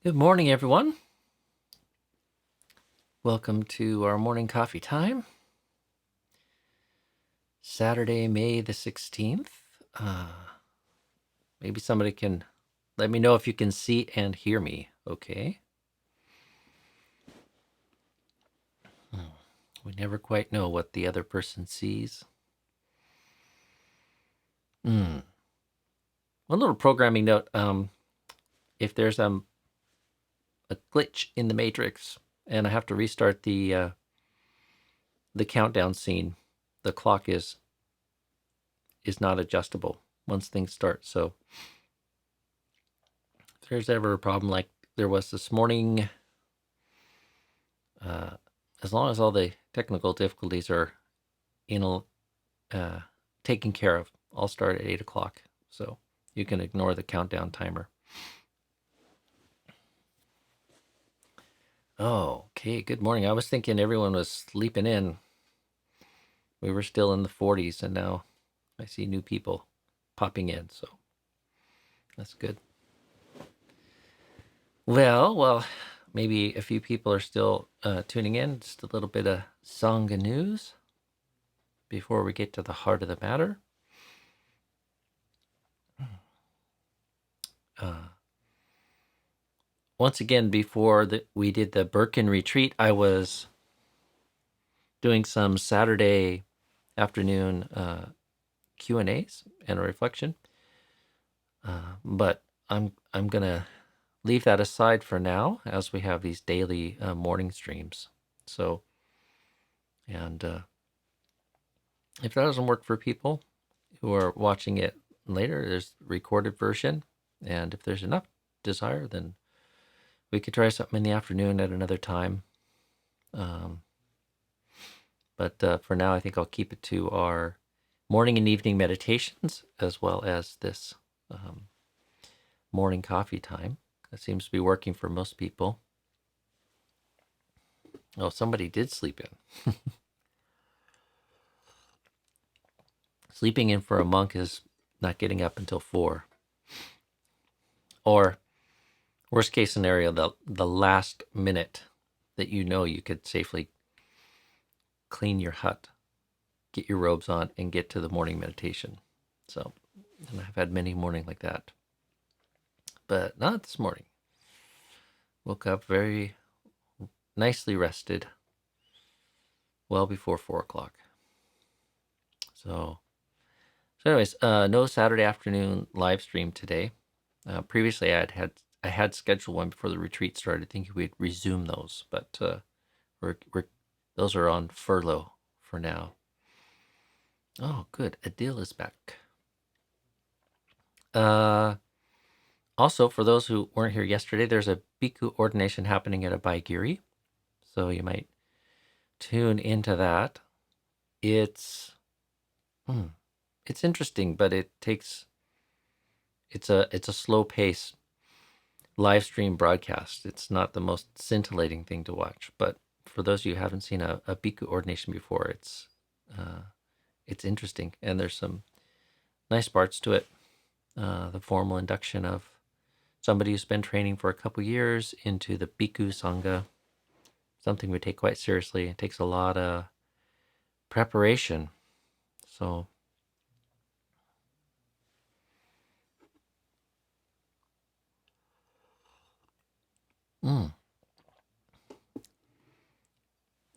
Good morning, everyone. Welcome to our morning coffee time. Saturday, May the 16th. Maybe somebody can let me know if you can see and hear me, okay? We never quite know what the other person sees. One little programming note. If there's a glitch in the matrix and I have to restart the countdown scene, the clock is not adjustable once things start. So if there's ever a problem like there was this morning, as long as all the technical difficulties are taken care of, I'll start at 8 o'clock. So you can ignore the countdown timer. Oh, okay. Good morning. I was thinking everyone was sleeping in. We were still in the 40s, and now I see new people popping in. So that's good. Well, maybe a few people are still tuning in. Just a little bit of Sangha news before we get to the heart of the matter. Once again, before we did the Birkin retreat, I was doing some Saturday afternoon Q&As and a reflection. But I'm gonna leave that aside for now, as we have these daily morning streams. So, and if that doesn't work for people who are watching it later, there's the recorded version. And if there's enough desire, then we could try something in the afternoon at another time. But for now, I think I'll keep it to our morning and evening meditations, as well as this morning coffee time. That seems to be working for most people. Oh, somebody did sleep in. Sleeping in for a monk is not getting up until 4. Or, worst case scenario, the last minute that you could safely clean your hut, get your robes on, and get to the morning meditation. So, and I've had many mornings like that. But not this morning. Woke up very nicely rested, well before 4 o'clock. So anyways, no Saturday afternoon live stream today. Previously, I had scheduled one before the retreat started, thinking we'd resume those, but those are on furlough for now. Oh, good. Adil is back. Also, for those who weren't here yesterday, there's a bhikkhu ordination happening at a Baigiri, so you might tune into that. It's interesting, but it's a slow pace live stream broadcast. It's not the most scintillating thing to watch, but for those of you who haven't seen a bhikkhu ordination before, it's interesting, and there's some nice parts to it. The formal induction of somebody who's been training for a couple years into the bhikkhu sangha, something we take quite seriously. It takes a lot of preparation. So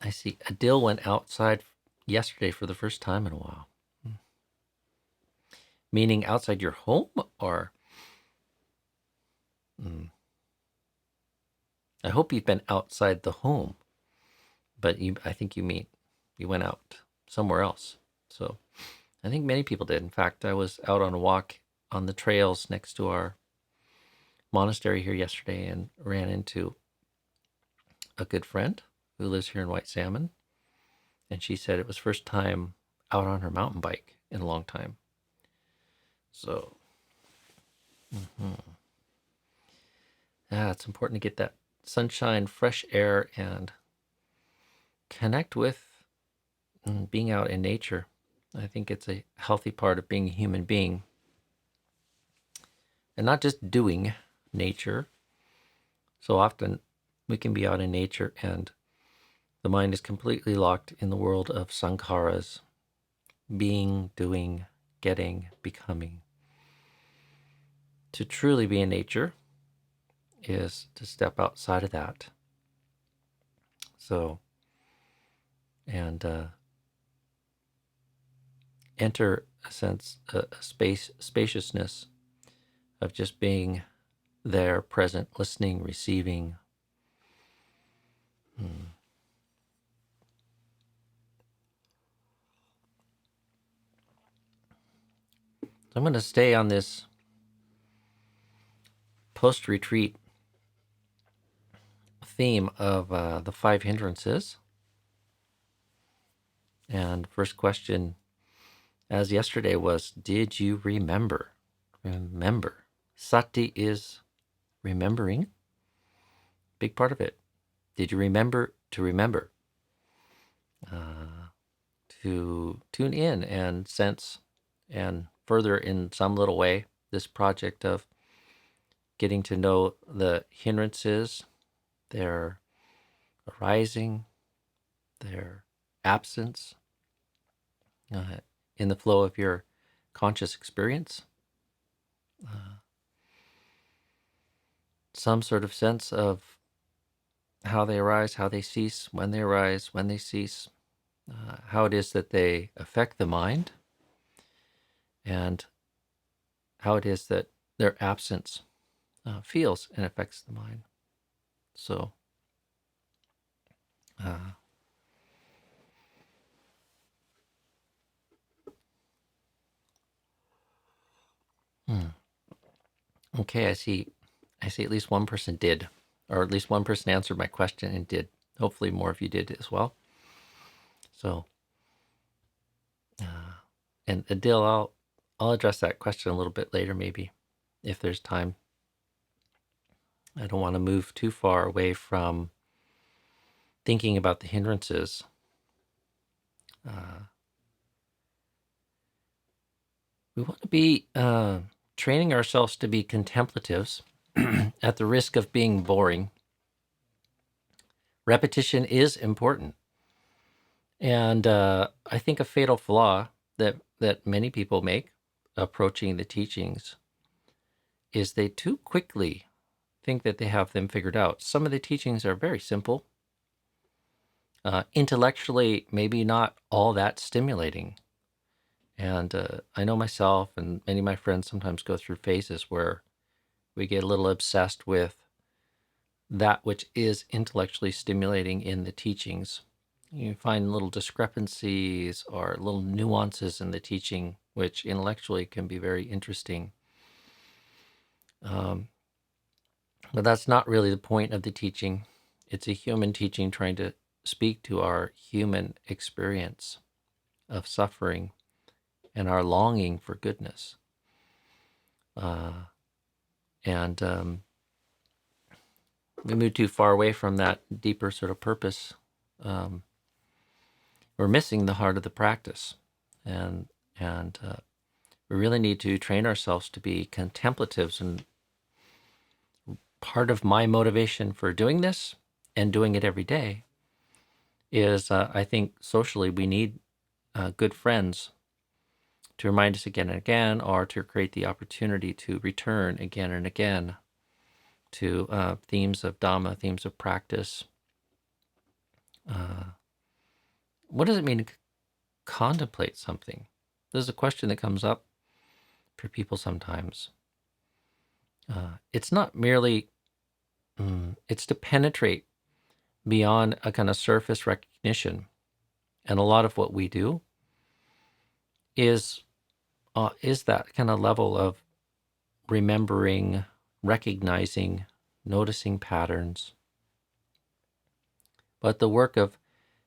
I see Adil went outside yesterday for the first time in a while. Meaning outside your home, or? I hope you've been outside the home, but I think you mean you went out somewhere else. So I think many people did. In fact, I was out on a walk on the trails next to our monastery here yesterday and ran into a good friend who lives here in White Salmon. And she said it was first time out on her mountain bike in a long time. So, it's important to get that sunshine, fresh air, and connect with being out in nature. I think it's a healthy part of being a human being. And not just doing nature. So often we can be out in nature and the mind is completely locked in the world of sankharas, being, doing, getting, becoming. To truly be in nature is to step outside of that. So, and enter a sense, a spaciousness of just being there, present, listening, receiving. So I'm going to stay on this post-retreat theme of the 5 hindrances. And first question, as yesterday, was, did you remember? Remember. Sati is remembering. Big part of it. Did you remember to remember? To tune in and sense and further in some little way this project of getting to know the hindrances, their arising, their absence in the flow of your conscious experience. Some sort of sense of how they arise, how they cease, when they arise, when they cease, how it is that they affect the mind, and how it is that their absence feels and affects the mind. So, okay, I see at least one person did, or at least one person answered my question and did. Hopefully more of you did as well. So, and Adil, I'll address that question a little bit later, maybe, if there's time. I don't want to move too far away from thinking about the hindrances. We want to be training ourselves to be contemplatives at the risk of being boring. Repetition is important. And I think a fatal flaw that many people make approaching the teachings is they too quickly think that they have them figured out. Some of the teachings are very simple. Intellectually, maybe not all that stimulating. And I know myself and many of my friends sometimes go through phases where we get a little obsessed with that which is intellectually stimulating in the teachings. You find little discrepancies or little nuances in the teaching, which intellectually can be very interesting. But that's not really the point of the teaching. It's a human teaching trying to speak to our human experience of suffering and our longing for goodness. And we move too far away from that deeper sort of purpose. We're missing the heart of the practice. And we really need to train ourselves to be contemplatives. And part of my motivation for doing this and doing it every day is I think socially we need good friends to remind us again and again, or to create the opportunity to return again and again to themes of Dhamma, themes of practice. What does it mean to contemplate something? This is a question that comes up for people sometimes. It's not merely, it's to penetrate beyond a kind of surface recognition. And a lot of what we do is that kind of level of remembering, recognizing, noticing patterns. But the work of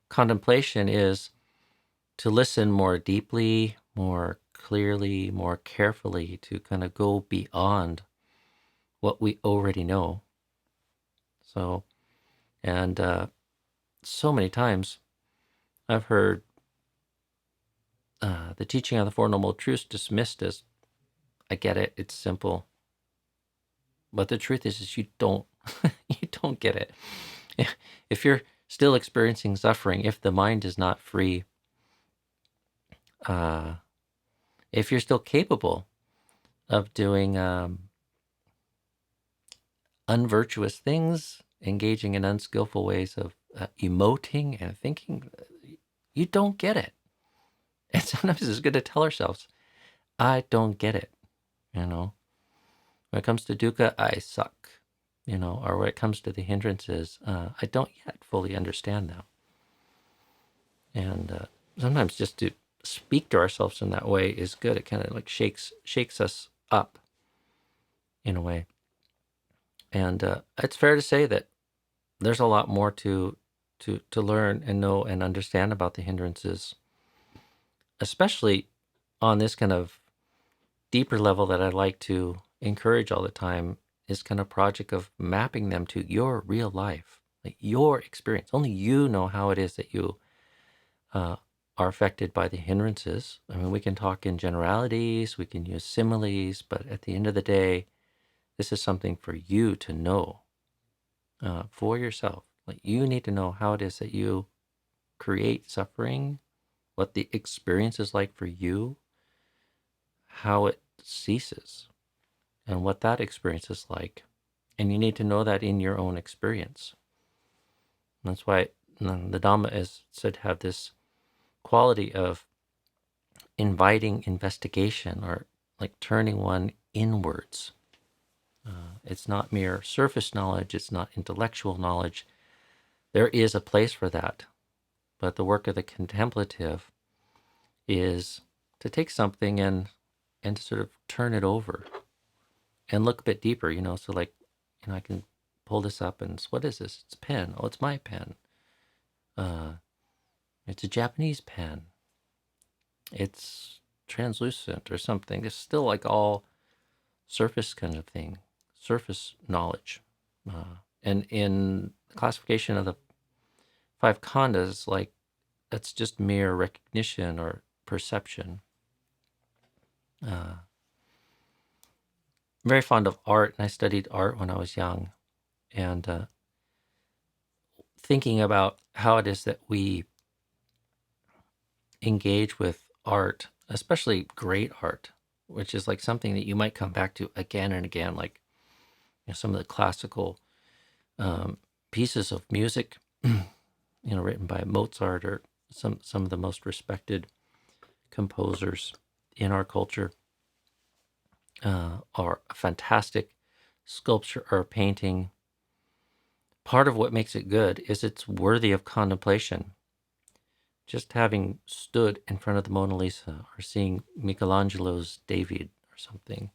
contemplation is to listen more deeply, more clearly, more carefully, to kind of go beyond what we already know. So, and so many times I've heard the teaching on the Four Noble Truths dismissed as, I get it, it's simple. But the truth is you don't You don't get it. If you're still experiencing suffering, if the mind is not free, if you're still capable of doing unvirtuous things, engaging in unskillful ways of emoting and thinking, you don't get it. And sometimes it's good to tell ourselves, I don't get it. When it comes to dukkha, I suck. Or when it comes to the hindrances, I don't yet fully understand them. And sometimes just to speak to ourselves in that way is good. It kind of like shakes us up in a way. And it's fair to say that there's a lot more to learn and know and understand about the hindrances, especially on this kind of deeper level that I like to encourage all the time, is kind of project of mapping them to your real life, like your experience. Only you know how it is that you are affected by the hindrances. I mean, we can talk in generalities, we can use similes, but at the end of the day, this is something for you to know for yourself. Like, you need to know how it is that you create suffering, what the experience is like for you, how it ceases, and what that experience is like. And you need to know that in your own experience. And that's why the Dhamma is said to have this quality of inviting investigation, or like turning one inwards. It's not mere surface knowledge, it's not intellectual knowledge. There is a place for that. But the work of the contemplative is to take something and to sort of turn it over and look a bit deeper, So like, I can pull this up and what is this? It's a pen. Oh, it's my pen. It's a Japanese pen. It's translucent or something. It's still like all surface kind of thing, surface knowledge. And in the classification of the five khandhas, like, that's just mere recognition or perception. I'm very fond of art, and I studied art when I was young. And thinking about how it is that we engage with art, especially great art, which is like something that you might come back to again and again, like some of the classical pieces of music, written by Mozart or some of the most respected composers in our culture, are a fantastic sculpture or painting. Part of what makes it good is it's worthy of contemplation. Just having stood in front of the Mona Lisa or seeing Michelangelo's David or something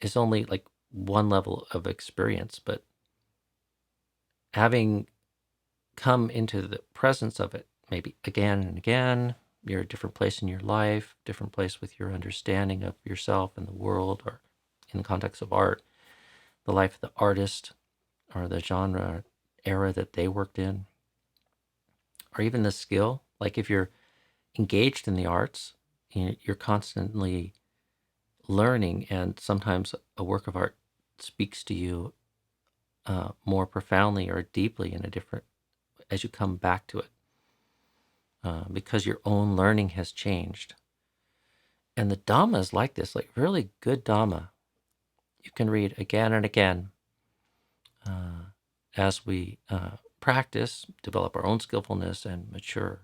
is only like one level of experience, but having come into the presence of it maybe again and again, you're at a different place in your life, different place with your understanding of yourself and the world, or in the context of art, the life of the artist or the genre era that they worked in, or even the skill. Like, if you're engaged in the arts, you're constantly learning, and sometimes a work of art speaks to you more profoundly or deeply in a different, as you come back to it, because your own learning has changed. And the Dhamma is like this, like really good Dhamma. You can read again and again as we practice, develop our own skillfulness, and mature.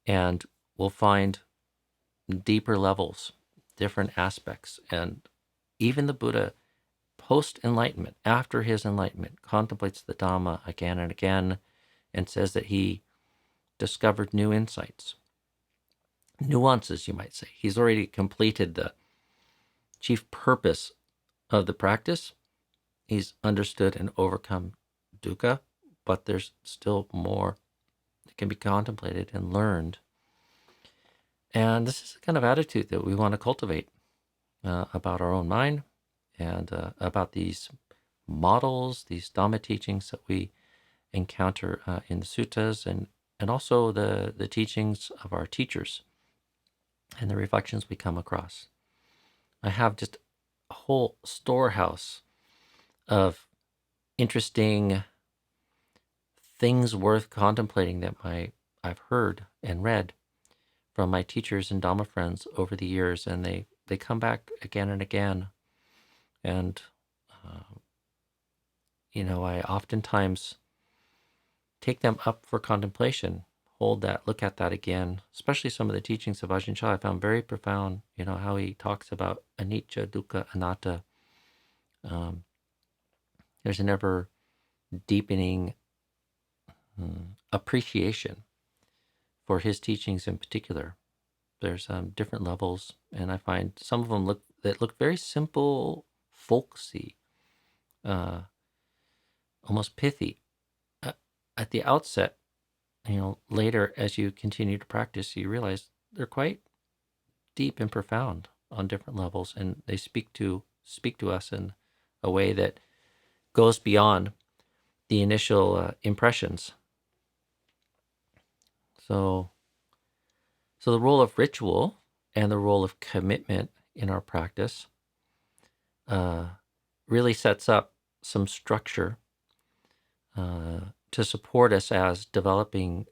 And we'll find deeper levels, different aspects. And even the Buddha, post-enlightenment, after his enlightenment, contemplates the Dhamma again and again and says that he discovered new insights, nuances, you might say. He's already completed the chief purpose of the practice. He's understood and overcome dukkha, but there's still more that can be contemplated and learned. And this is the kind of attitude that we want to cultivate about our own mind, and about these models, these Dhamma teachings that we encounter in the suttas, and also the teachings of our teachers and the reflections we come across. I have just a whole storehouse of interesting things worth contemplating that I've heard and read from my teachers and Dhamma friends over the years, and they come back again and again. And uh, I oftentimes take them up for contemplation, hold that, look at that again. Especially some of the teachings of Ajahn Chah I found very profound. How he talks about anicca, dukkha, anatta. Um, there's an ever deepening appreciation for his teachings in particular. There's different levels, and I find some of them look very simple, folksy, almost pithy at the outset. Later as you continue to practice, you realize they're quite deep and profound on different levels, and they speak to us in a way that goes beyond the initial impressions. So the role of ritual and the role of commitment in our practice really sets up some structure to support us as developing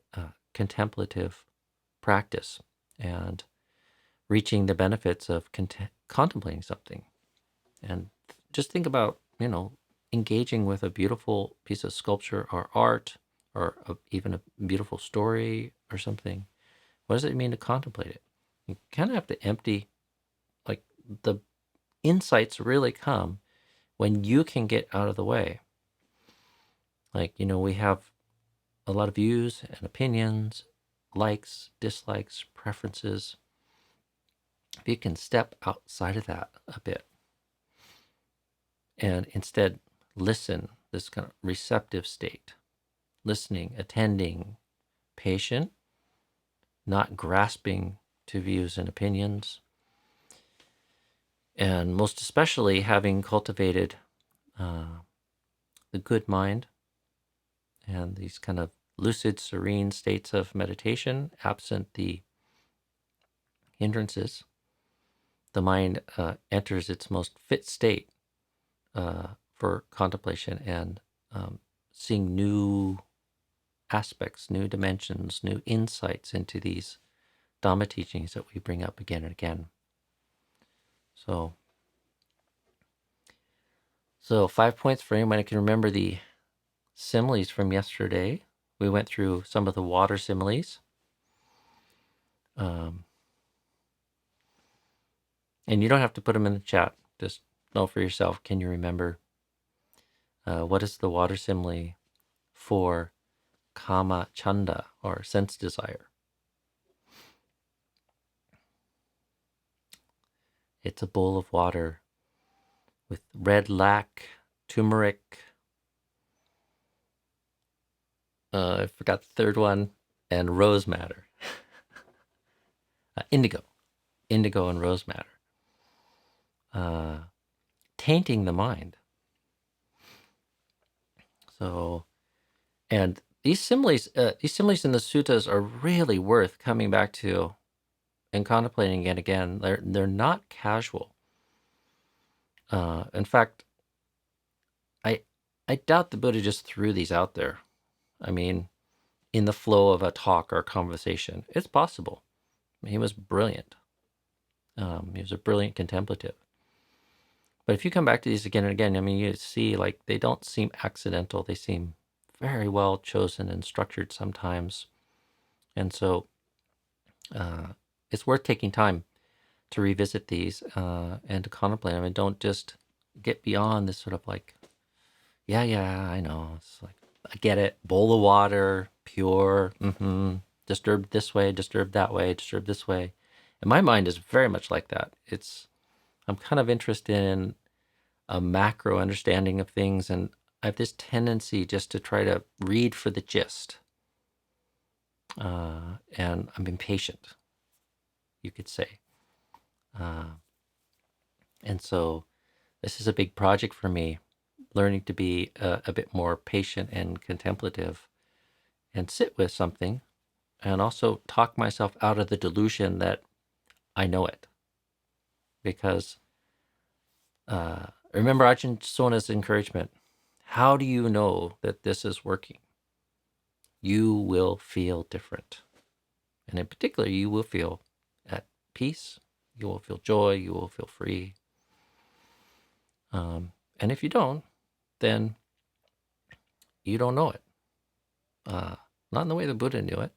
contemplative practice and reaching the benefits of contemplating something. And just think about, engaging with a beautiful piece of sculpture or art, or even a beautiful story or something. What does it mean to contemplate it? You kind of have to empty, like, the insights really come when you can get out of the way. Like, we have a lot of views and opinions, likes, dislikes, preferences. If you can step outside of that a bit and instead listen, this kind of receptive state, listening, attending, patient, not grasping to views and opinions, and most especially having cultivated the good mind and these kind of lucid, serene states of meditation, absent the hindrances, the mind enters its most fit state for contemplation and seeing new aspects, new dimensions, new insights into these Dhamma teachings that we bring up again and again. So 5 points for anyone who can remember the similes from yesterday. We went through some of the water similes. And you don't have to put them in the chat. Just know for yourself, can you remember what is the water simile for kama chanda, or sense desire? It's a bowl of water with red lac, turmeric, I forgot the third one, and rose madder. Indigo and rose madder. Tainting the mind. So, and these similes in the suttas are really worth coming back to and contemplating again and again. They're not casual. In fact, I doubt the Buddha just threw these out there. I mean, in the flow of a talk or a conversation, it's possible. He was brilliant. He was a brilliant contemplative. But if you come back to these again and again, I mean, you see, like, they don't seem accidental. They seem very well chosen and structured sometimes. And so it's worth taking time to revisit these and to contemplate them. And don't just get beyond this sort of like, yeah, I know. It's like, I get it. Bowl of water, pure, disturbed this way, disturbed that way, disturbed this way. And my mind is very much like that. I'm kind of interested in a macro understanding of things, and I have this tendency just to try to read for the gist. And I'm impatient, you could say. And so this is a big project for me, learning to be a bit more patient and contemplative and sit with something, and also talk myself out of the delusion that I know it. Because Remember Ajahn Sudanto's encouragement. How do you know that this is working? You will feel different. And in particular, you will feel at peace. You will feel joy. You will feel free. And if you don't, then you don't know it. Not in the way the Buddha knew it.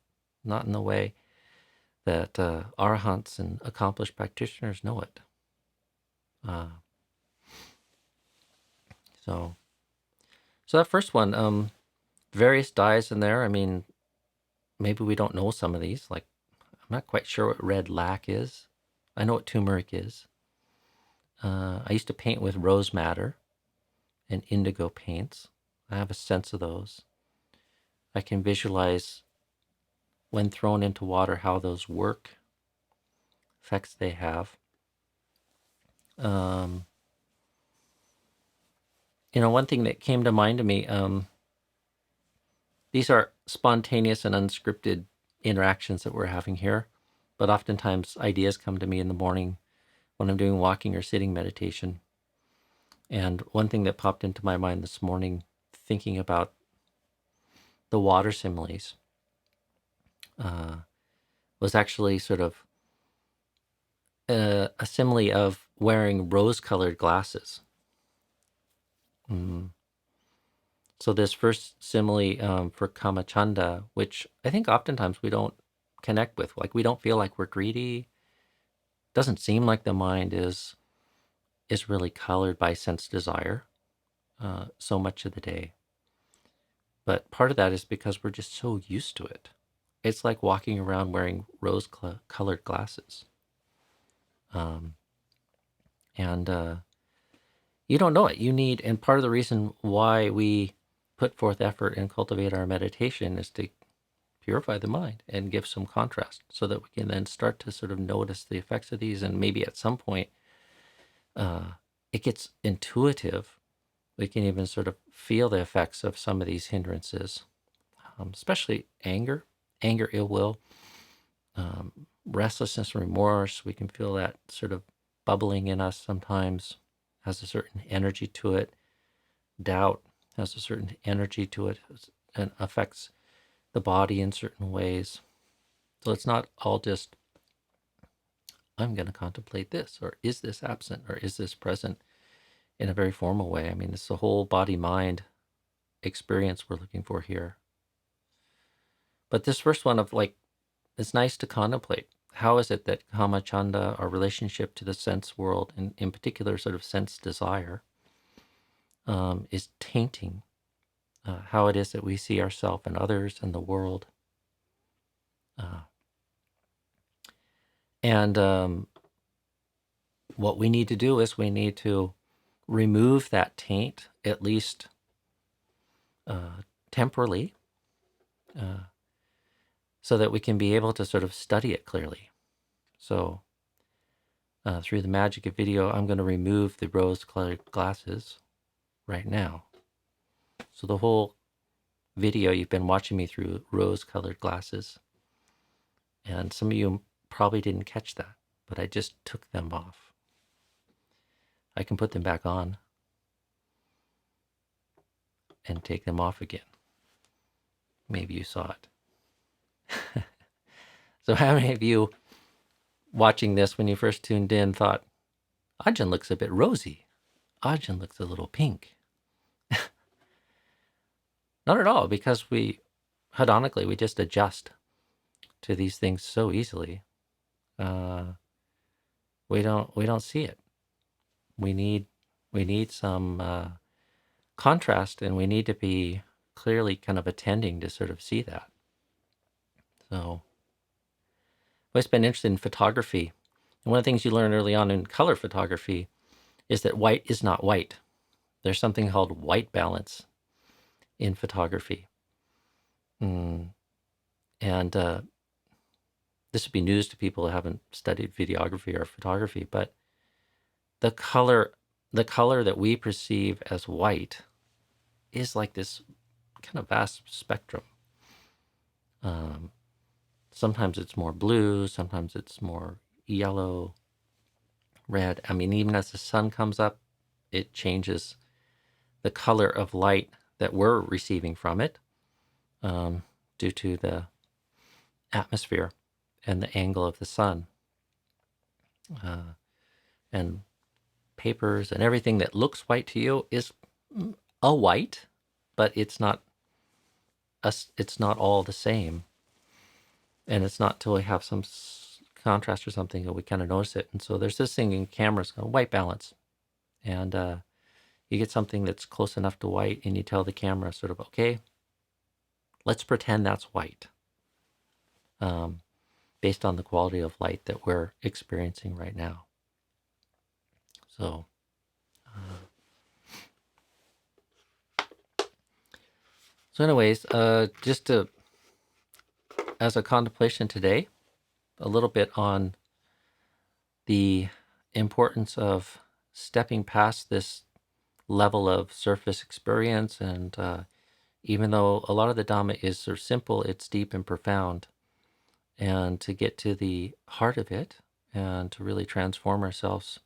Not in the way that arahants and accomplished practitioners know it. Uh, so that first one, various dyes in there. I mean, maybe we don't know some of these. Like, I'm not quite sure what red lac is. I know what turmeric is. I used to paint with rose madder and indigo paints. I have a sense of those. I can visualize when thrown into water how those work, effects they have. Um, one thing that came to mind to me, these are spontaneous and unscripted interactions that we're having here, but oftentimes ideas come to me in the morning when I'm doing walking or sitting meditation. And one thing that popped into my mind this morning, thinking about the water similes, was actually sort of a simile of wearing rose-colored glasses. So this first simile for kamachanda, which I think oftentimes we don't connect with, like we don't feel like we're greedy. Doesn't seem like the mind is really colored by sense desire so much of the day. But part of that is because we're just so used to it. It's like walking around wearing rose-colored glasses. And you don't know it. You need, and part of the reason why we put forth effort and cultivate our meditation is to purify the mind and give some contrast so that we can then start to sort of notice the effects of these. And maybe at some point it gets intuitive. We can even sort of feel the effects of some of these hindrances, especially anger, ill will, restlessness, remorse. We can feel that sort of bubbling in us sometimes, has a certain energy to it. Doubt has a certain energy to it and affects the body in certain ways. So it's not all just, I'm going to contemplate this, or is this absent, or is this present in a very formal way. I mean, it's the whole body-mind experience we're looking for here. But this first one of like, it's nice to contemplate. How is it that kamachanda, our relationship to the sense world, and in particular sort of sense desire, is tainting how it is that we see ourselves and others and the world. And what we need to do is we need to remove that taint, at least temporarily, so that we can be able to sort of study it clearly. So through the magic of video, I'm going to remove the rose-colored glasses right now. So the whole video, you've been watching me through rose-colored glasses. And some of you probably didn't catch that, but I just took them off. I can put them back on and take them off again. Maybe you saw it. So how many of you watching this when you first tuned in thought, Ajahn looks a bit rosy. Ajahn looks a little pink. Not at all, because we, hedonically, we just adjust to these things so easily. We don't see it. We need some contrast, and we need to be clearly kind of attending to sort of see that. So I've always been interested in photography. And one of the things you learn early on in color photography is that white is not white. There's something called white balance in photography. And this would be news to people who haven't studied videography or photography, but the color that we perceive as white is like this kind of vast spectrum. Sometimes it's more blue, sometimes it's more yellow, red. I mean, even as the sun comes up, it changes the color of light that we're receiving from it, due to the atmosphere and the angle of the sun. And papers and everything that looks white to you is a white, but it's not all the same. And it's not till we have some contrast or something that we kind of notice it. And so there's this thing in cameras called white balance. And you get something that's close enough to white and you tell the camera sort of, okay, let's pretend that's white, based on the quality of light that we're experiencing right now. So, anyways, just as a contemplation today, a little bit on the importance of stepping past this level of surface experience. And even though a lot of the Dhamma is sort of simple, it's deep and profound. And to get to the heart of it and to really transform ourselves,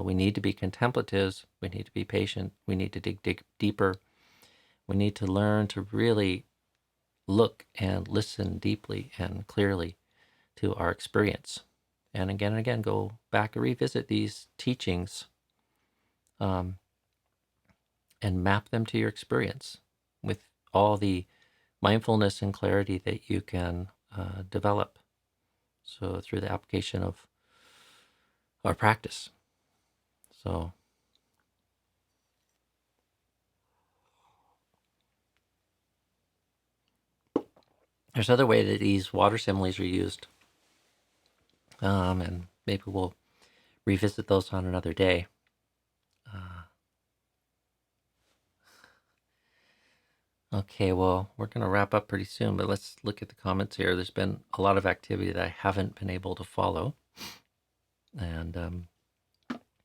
we need to be contemplatives. We need to be patient. We need to dig deeper. We need to learn to really look and listen deeply and clearly to our experience. And again, go back and revisit these teachings, and map them to your experience with all the mindfulness and clarity that you can develop. So through the application of our practice. So there's other way that these water similes are used. And maybe we'll revisit those on another day. Okay, well, we're going to wrap up pretty soon, but let's look at the comments here. There's been a lot of activity that I haven't been able to follow, and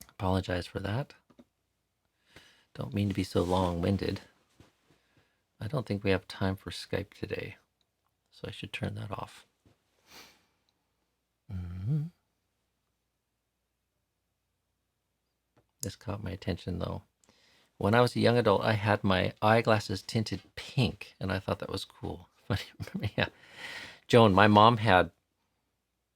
apologize for that. Don't mean to be so long-winded. I don't think we have time for Skype today, so I should turn that off. This caught my attention, though. When I was a young adult, I had my eyeglasses tinted pink, and I thought that was cool. Yeah. Joan, my mom had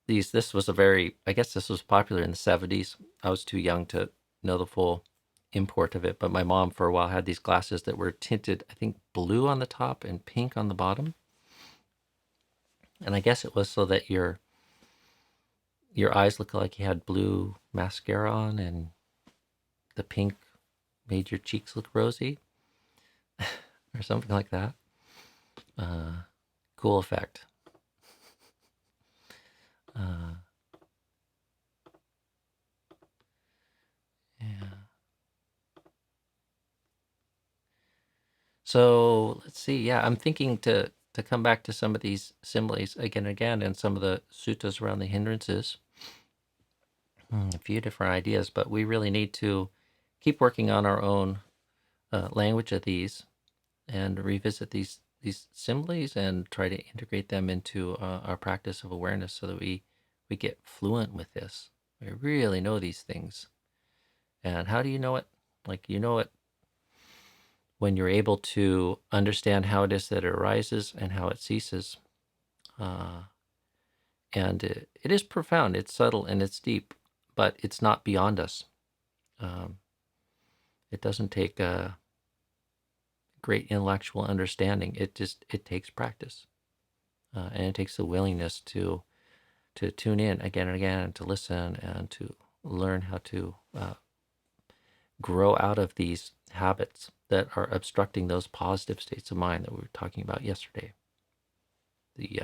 these. This was I guess this was popular in the 70s. I was too young to know the full import of it, but my mom for a while had these glasses that were tinted, I think, blue on the top and pink on the bottom. And I guess it was so that your eyes looked like you had blue mascara on, and the pink made your cheeks look rosy or something like that. Cool effect. Yeah. So let's see. Yeah, I'm thinking to come back to some of these similes again and again, and some of the suttas around the hindrances. A few different ideas, but we really need to keep working on our own language of these, and revisit these similes and try to integrate them into our practice of awareness, so that we get fluent with this. We really know these things. And how do you know it? Like, you know it when you're able to understand how it is that it arises and how it ceases. And it is profound, it's subtle, and it's deep, but it's not beyond us. It doesn't take a great intellectual understanding. It takes practice, and it takes the willingness to tune in again and again, to listen, and to learn how to grow out of these habits that are obstructing those positive states of mind that we were talking about yesterday. The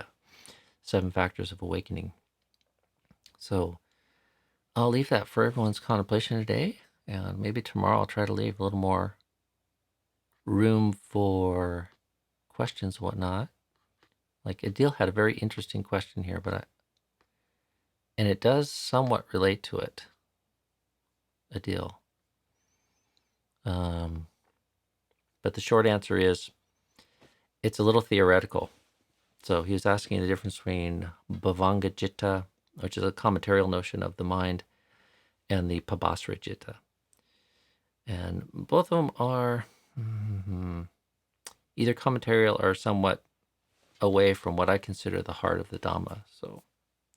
7 factors of awakening. So I'll leave that for everyone's contemplation today, and maybe tomorrow I'll try to leave a little more room for questions and whatnot. Like, Adil had a very interesting question here, and it does somewhat relate to it, Adil. But the short answer is, it's a little theoretical. So he was asking the difference between bhavanga citta, which is a commentarial notion of the mind, and the pabhasra citta. And both of them are either commentarial or somewhat away from what I consider the heart of the Dhamma. So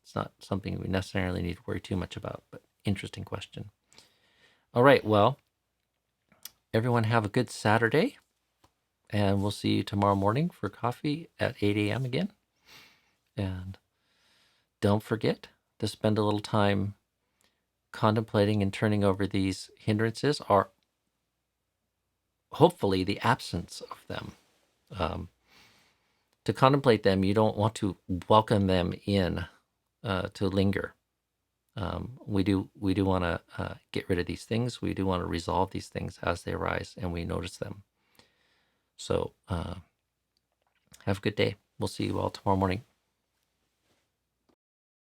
it's not something we necessarily need to worry too much about, but interesting question. All right, well, everyone have a good Saturday, and we'll see you tomorrow morning for coffee at 8 a.m. again. And don't forget to spend a little time contemplating and turning over these hindrances, or hopefully the absence of them. To contemplate them, you don't want to welcome them in to linger. We do want to get rid of these things. We do want to resolve these things as they arise and we notice them. So have a good day. We'll see you all tomorrow morning.